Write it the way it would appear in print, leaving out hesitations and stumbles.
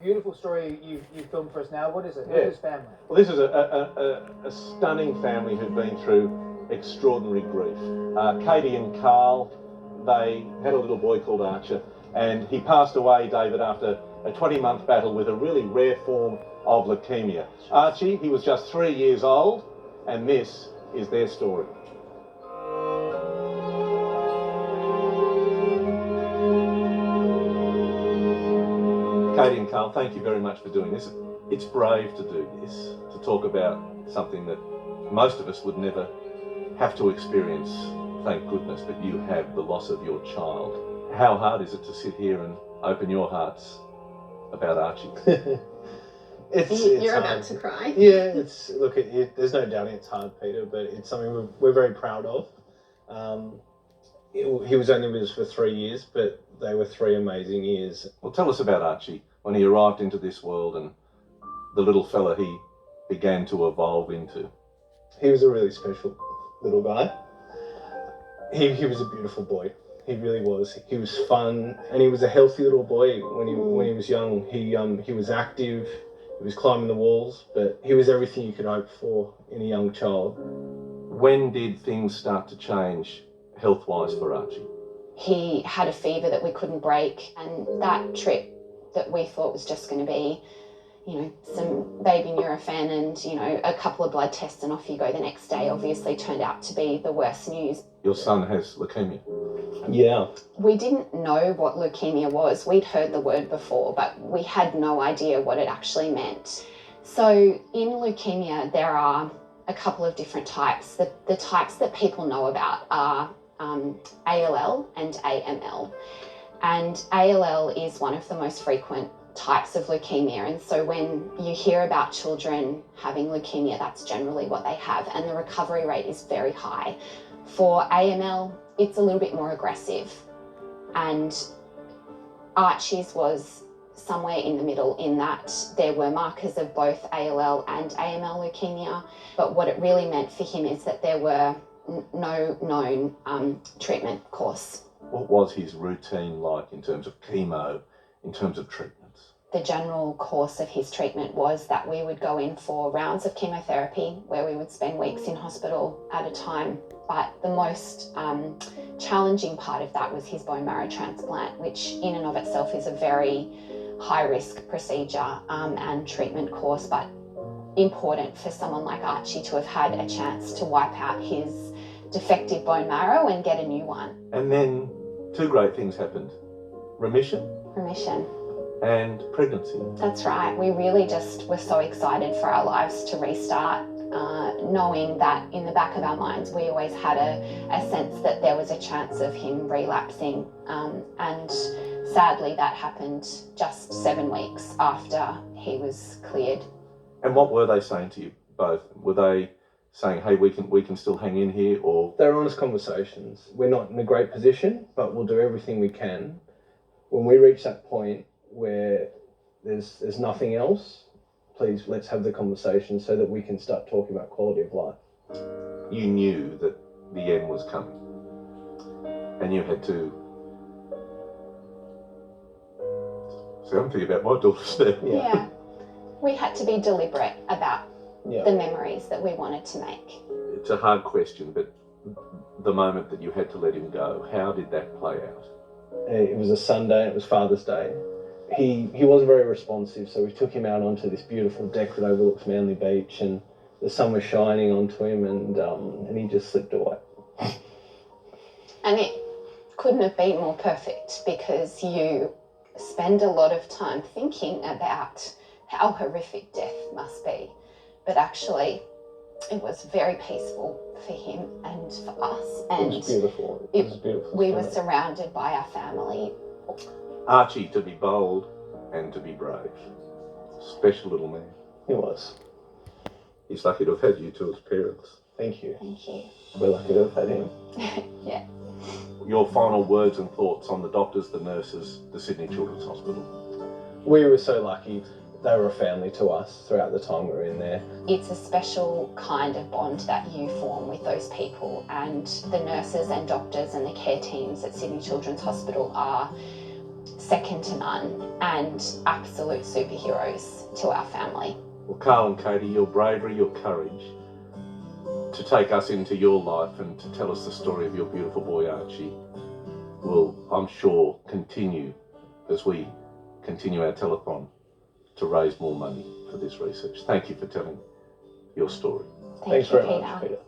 Beautiful story you filmed for us now. What is it? Yeah. What is his family? Well, this is a stunning family who've been through extraordinary grief. Katie and Carl, they had a little boy called Archie, and he passed away, David, after a 20-month battle with a really rare form of leukaemia. Archie, he was just 3 years old, and this is their story. Katie and Carl, thank you very much for doing this. It's brave to do this, to talk about something that most of us would never have to experience, thank goodness, but you have, the loss of your child. How hard is it to sit here and open your hearts about Archie? You're about to cry. Yeah, there's no doubting it's hard, Peter, but it's something we're very proud of. He was only with us for 3 years, but they were 3 amazing years. Well, tell us about Archie, when he arrived into this world and the little fella he began to evolve into. He was a really special little guy. He was a beautiful boy. He really was. He was fun, and he was a healthy little boy when he was young. He was active. He was climbing the walls, but he was everything you could hope for in a young child. When did things start to change health-wise for Archie? He had a fever that we couldn't break, and that trip that we thought was just going to be, some baby Nurofen and, a couple of blood tests and off you go the next day, obviously turned out to be the worst news. Your son has leukemia. Yeah. We didn't know what leukemia was. We'd heard the word before, but we had no idea what it actually meant. So in leukemia, there are a couple of different types. The types that people know about are ALL and AML. And ALL is one of the most frequent types of leukemia, and so when you hear about children having leukemia, that's generally what they have, and the recovery rate is very high. For AML, it's a little bit more aggressive, and Archie's was somewhere in the middle in that there were markers of both ALL and AML leukemia, but what it really meant for him is that there were no known treatment course. What was his routine like in terms of chemo, in terms of treatments? The general course of his treatment was that we would go in for rounds of chemotherapy where we would spend weeks in hospital at a time. But the most challenging part of that was his bone marrow transplant, which in and of itself is a very high-risk procedure and treatment course, but important for someone like Archie to have had a chance to wipe out his defective bone marrow and get a new one. And then 2 great things happened. Remission and pregnancy. That's right. We really just were so excited for our lives to restart, knowing that in the back of our minds we always had a sense that there was a chance of him relapsing, and sadly that happened just 7 weeks after he was cleared. And what were they saying to you both? Were they saying, hey, we can still hang in here, or? They were honest conversations. We're not in a great position, but we'll do everything we can. When we reach that point where there's nothing else, please let's have the conversation so that we can start talking about quality of life. You knew that the end was coming, and you had to. So I'm thinking about my daughters now. Yeah. We had to be deliberate about the memories that we wanted to make. It's a hard question, but the moment that you had to let him go, how did that play out? It was a Sunday, it was Father's Day. He wasn't very responsive, so we took him out onto this beautiful deck that overlooks Manly Beach, and the sun was shining onto him, and he just slipped away. And it couldn't have been more perfect, because you spend a lot of time thinking about how horrific death must be, but actually it was very peaceful for him and for us, and it was beautiful. It was beautiful. We were surrounded by our family. Archie, to be bold and to be brave. Special little man. He was. He's lucky to have had you 2 as parents. Thank you. Thank you. We're lucky to have had him. Yeah. Your final words and thoughts on the doctors, the nurses, the Sydney Children's Hospital? We were so lucky. They were a family to us throughout the time we were in there. It's a special kind of bond that you form with those people, and the nurses and doctors and the care teams at Sydney Children's Hospital are second to none and absolute superheroes to our family. Well, Carl and Katie, your bravery, your courage to take us into your life and to tell us the story of your beautiful boy Archie will, I'm sure, continue as we continue our telethon to raise more money for this research. Thank you for telling your story. Thank Thanks you, very Peter. much, Peter.